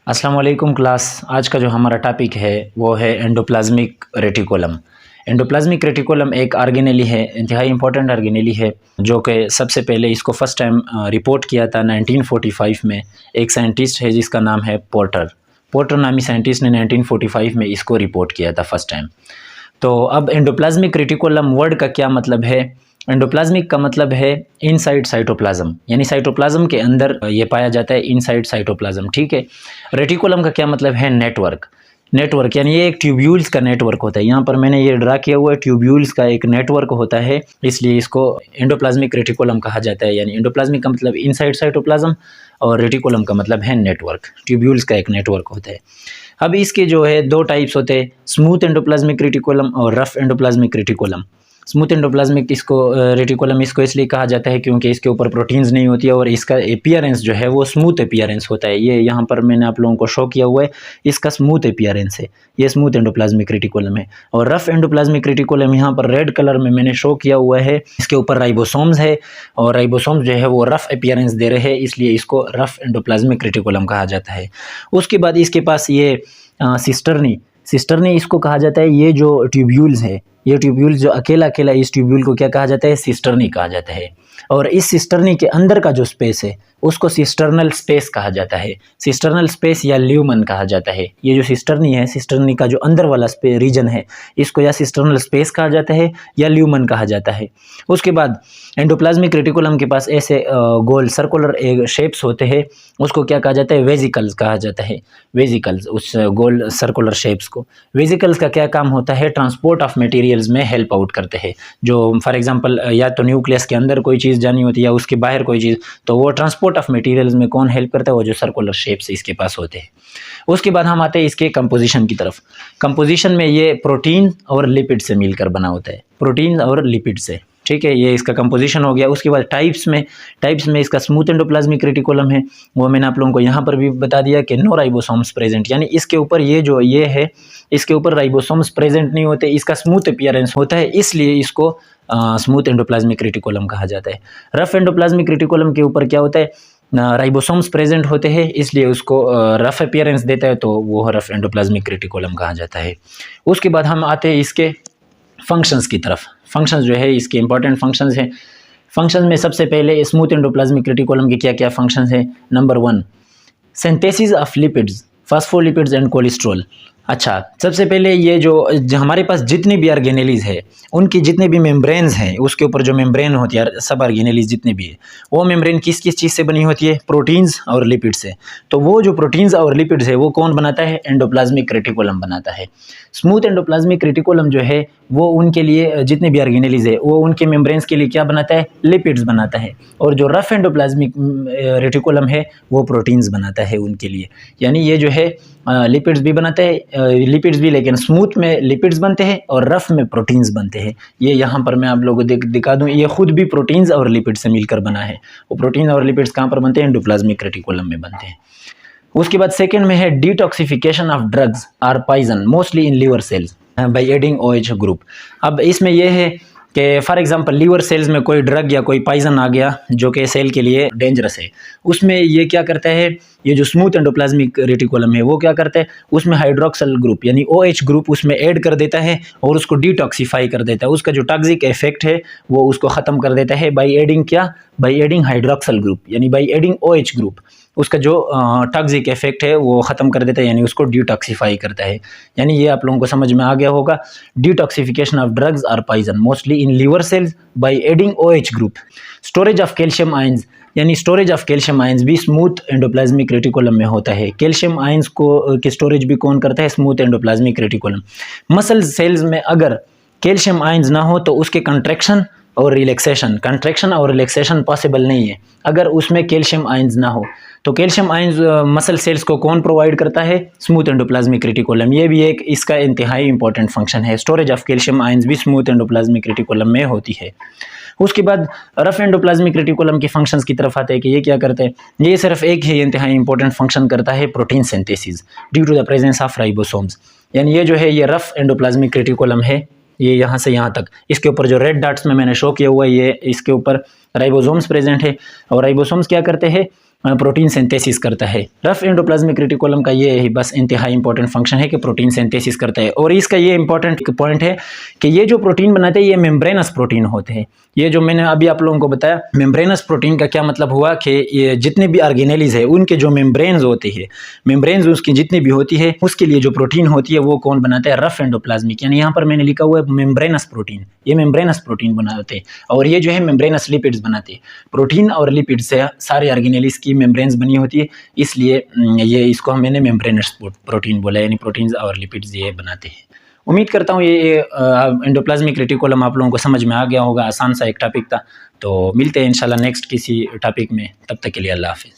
अस्सलाम वालेकुम क्लास। आज का जो हमारा टॉपिक है वो है एंडोप्लाज्मिक रेटिकुलम। एंडोप्लाज्मिक रेटिकुलम एक ऑर्गेनेली है, इंतहाई इंपॉर्टेंट ऑर्गेनेली है, जो कि सबसे पहले इसको फर्स्ट टाइम रिपोर्ट किया था 1945 में। एक साइंटिस्ट है जिसका नाम है पोर्टर। पोर्टर नामी साइंटिस्ट ने 1945 में इसको रिपोर्ट किया था फर्स्ट टाइम। तो अब एंडोप्लाज्मिक रेटिकुलम वर्ड का क्या मतलब है? एंडोप्लाज्मिक का मतलब है इनसाइड साइटोप्लाज्म, यानी साइटोप्लाज्म के अंदर ये पाया जाता है, इनसाइड साइटोप्लाज्म। ठीक है। रेटिकुलम का क्या मतलब है? नेटवर्क। नेटवर्क यानी ये एक ट्यूब्यूल्स का नेटवर्क होता है। यहाँ पर मैंने ये ड्रा किया हुआ है, ट्यूब्यूल्स का एक नेटवर्क होता है, इसलिए इसको एंडोप्लाज्मिक रेटिकुलम कहा जाता है। यानी एंडोप्लाज्मिक का मतलब इनसाइड साइटोप्लाज्म और रेटिकुलम का मतलब है नेटवर्क। ट्यूब्यूल्स का एक नेटवर्क होता है। अब इसके जो है दो टाइप्स होते हैं, स्मूथ एंडोप्लाज्मिक रेटिकुलम और rough endoplasmic reticulum. Smooth endoplasmic इसको रेटिकुलम इसको इसलिए कहा जाता है क्योंकि इसके ऊपर प्रोटीन्स नहीं होती है और इसका अपीयरेंस जो है वो स्मूथ अपीयरेंस होता है। ये यहाँ पर मैंने आप लोगों को शो किया हुआ है, इसका स्मूथ अपीयरेंस है, ये स्मूथ एंडोप्लाज्मिक रेटिकुलम है। और रफ एंडोप्लाज्मिक रेटिकुलम यहाँ पर रेड कलर में मैंने शो किया हुआ है, इसके ऊपर राइबोसोम्स है और राइबोसोम्स जो है वो रफ अपीयरेंस दे रहे हैं, इसलिए इसको रफ एंडोप्लाज्मिक रेटिकुलम कहा जाता है। उसके बाद इसके पास ये सिस्टर्नी इसको कहा जाता है। ये जो ट्यूब्यूल्स है, ये ट्यूब्यूल्स जो अकेला अकेला, इस ट्यूब्यूल को क्या कहा जाता है? सिस्टर्नी कहा जाता है। और इस सिस्टर्नी के अंदर का जो स्पेस है उसको सिस्टर्नल स्पेस कहा जाता है। सिस्टर्नल स्पेस या ल्यूमन कहा जाता है। ये जो सिस्टर्नी है, सिस्टर्नी का जो अंदर वाला रीजन है, इसको या सिस्टर्नल स्पेस कहा जाता है या ल्यूमन कहा जाता है। उसके बाद एंडोप्लाज्मिक रेटिकुलम के पास ऐसे गोल सर्कुलर शेप्स होते हैं, उसको क्या कहा जाता है? वेजिकल्स कहा जाता है। वेजिकल्स, उस गोल सर्कुलर शेप्स को। वेजिकल्स का क्या काम होता है? ट्रांसपोर्ट ऑफ मटेरियल्स में हेल्प आउट करते हैं। जो फॉर एग्जांपल या तो न्यूक्लियस के अंदर कोई चीज़ जानी होती है या उसके बाहर कोई चीज़, तो वो ट्रांसपोर्ट ऑफ मटेरियल्स में कौन हेल्प करता है? वो जो सर्कुलर शेप्स इसके पास होते हैं। उसके बाद हम आते हैं इसके कंपोजिशन की तरफ। कंपोजिशन में ये प्रोटीन और लिपिड से मिलकर बना होता है, प्रोटीन और लिपिड से। ठीक है, ये इसका कंपोजिशन हो गया। उसके बाद टाइप्स में इसका स्मूथ एंडोप्लाज्मिक रेटिकुलम है, वो मैंने आप लोगों को यहाँ पर भी बता दिया कि नो राइबोसोम्स प्रेजेंट, यानी इसके ऊपर ये है, इसके ऊपर राइबोसोम्स प्रेजेंट नहीं होते, इसका स्मूथ अपीयरेंस होता है, इसलिए इसको स्मूथ एंडोप्लाज्मिक रेटिकुलम कहा जाता है। रफ एंडोप्लाज्मिक रेटिकुलम के ऊपर क्या होता है? राइबोसोम्स प्रेजेंट होते हैं, इसलिए उसको रफ अपीयरेंस देता है, तो वो रफ एंडोप्लाज्मिक रेटिकुलम कहा जाता है। उसके बाद हम आते हैं इसके फंक्शंस की तरफ। फंक्शंस जो है इसके इंपॉर्टेंट फंक्शंस हैं। फंक्शंस में सबसे पहले स्मूथ एंडोप्लाज्मिक रेटिकुलम के क्या क्या फंक्शंस हैं? Number 1, synthesis of lipids, phospholipids and cholesterol. अच्छा, सबसे पहले ये जो हमारे पास जितनी भी ऑर्गेनेलीज है, उनकी जितने भी मेम्ब्रेन्स हैं, उसके ऊपर जो मेम्ब्रेन होती है, सब ऑर्गेनेलीज जितने भी है, वो मेम्ब्रेन किस किस चीज़ से बनी होती है? प्रोटीन्स और लिपिड से। तो वो जो प्रोटीन्स और लिपिड्स है वो कौन बनाता है? एंडोप्लाज्मिक रेटिकुलम बनाता है। स्मूथ एंडोप्लाज्मिक रेटिकुलम जो है वो उनके लिए, जितने भी ऑर्गेनेलीज है, वो उनके मेम्ब्रेन्स के लिए क्या बनाता है? लिपिड्स बनाता है। और जो रफ एंडोप्लाज्मिक रेटिकुलम है वो प्रोटीन्स बनाता है उनके लिए। यानी ये जो है लिपिड्स भी बनाते हैं, लिपिड्स भी, लेकिन स्मूथ में लिपिड्स बनते हैं और रफ में प्रोटीन्स बनते हैं। ये यहाँ पर मैं आप लोगों को दिखा दूँ, ये खुद भी प्रोटीन्स और लिपिड्स से मिलकर बना है। वो प्रोटीन और लिपिड्स कहाँ पर बनते हैं? एंडोप्लाज्मिक रेटिकुलम में बनते हैं। उसके बाद सेकंड में है detoxification of drugs or poison mostly in liver cells by adding OH group. अब इसमें यह है कि फॉर एग्जांपल लीवर सेल्स में कोई ड्रग या कोई पॉइजन आ गया जो कि सेल के लिए डेंजरस है, उसमें ये क्या करता है? ये जो स्मूथ एंडोप्लाज्मिक रेटिकुलम है वो क्या करता है? उसमें हाइड्रोक्सल ग्रुप यानी OH ग्रुप उसमें ऐड कर देता है और उसको डिटॉक्सिफाई कर देता है। उसका जो टॉक्सिक इफेक्ट है वो उसको ख़त्म कर देता है बाई एडिंग क्या? बाई एडिंग हाइड्रोक्सल ग्रुप, यानी बाई एडिंग OH ग्रुप। उसका जो टॉक्सिक इफेक्ट है वो ख़त्म कर देता है, यानी उसको डिटॉक्सिफाई करता है। यानी ये आप लोगों को समझ में आ गया होगा। Detoxification of drugs or poison mostly in liver cells by adding OH group. Storage of calcium ions, यानी स्टोरेज ऑफ कैल्शियम आयंस भी स्मूथ एंडोप्लाज्मिक रेटिकुलम में होता है। कैल्शियम आयंस को की स्टोरेज भी कौन करता है? Smooth endoplasmic reticulum. Muscle cells में अगर कैल्शियम आयंस ना हो तो उसके कंट्रैक्शन और रिलैक्सेशन पॉसिबल नहीं है अगर उसमें कैल्शियम आयंस ना हो। तो कैल्शियम आयंस मसल सेल्स को कौन प्रोवाइड करता है? Smooth endoplasmic reticulum. ये भी एक इसका इंतहाई इंपॉर्टेंट फंक्शन है। स्टोरेज ऑफ कैल्शियम आयंस भी स्मूथ एंडोप्लाज्मिक रेटिकुलम में होती है। उसके बाद रफ एंडोप्लाज्मिक रेटिकुलम के फंक्शंस की तरफ आते हैं कि ये क्या करते हैं? ये सिर्फ एक ही इंतहाई इंपॉर्टेंट फंक्शन करता है, protein synthesis due to the presence of ribosomes. यानी ये जो है ये रफ एंडोप्लाज्मिक रेटिकुलम है, ये यहाँ से यहाँ तक, इसके ऊपर जो रेड डॉट्स में मैंने शो किया हुआ है, ये इसके ऊपर राइबोसोम्स प्रेजेंट है। और राइबोसोम्स क्या करते हैं? प्रोटीन सिंथेसिस करता है। रफ एंडोप्लाज्मिक रेटिकुलम का ये ही बस इंतहाई इंपॉर्टेंट फंक्शन है कि प्रोटीन सिंथेसिस करता है। और इसका ये इंपॉर्टेंट पॉइंट है कि ये जो प्रोटीन बनाते हैं ये मेम्ब्रेनस प्रोटीन होते हैं। ये जो मैंने अभी आप लोगों को बताया मेम्ब्रेनस प्रोटीन का क्या मतलब हुआ कि ये जितने भी ऑर्गेनेलीज है उनके जो मेम्ब्रेन्स होते हैं, मेम्ब्रेन्स उसकी जितनी भी होती है उसके लिए जो प्रोटीन होती है वो कौन बनाता है? Rough endoplasmic. यानी यहाँ पर मैंने लिखा हुआ है मेम्ब्रेनस प्रोटीन, ये मेम्ब्रेनस प्रोटीन बनाते हैं और ये जो है मेम्ब्रेनस लिपिड्स बनाते हैं। प्रोटीन और लिपिड से सारे ऑर्गेनेलीज की मेम्ब्रेन्स बनी होती है, इसलिए ये इसको मैंने मेम्ब्रेनस प्रोटीन बोला, यानी प्रोटीन्स और लिपिड्स ये बनाते हैं। उम्मीद करता हूँ ये एंडोप्लाज्मिक रेटिकुलम आप लोगों को समझ में आ गया होगा। आसान सा एक टॉपिक था। तो मिलते हैं इंशाल्लाह नेक्स्ट किसी टॉपिक में, तब तक के लिए अल्लाह हाफिज़।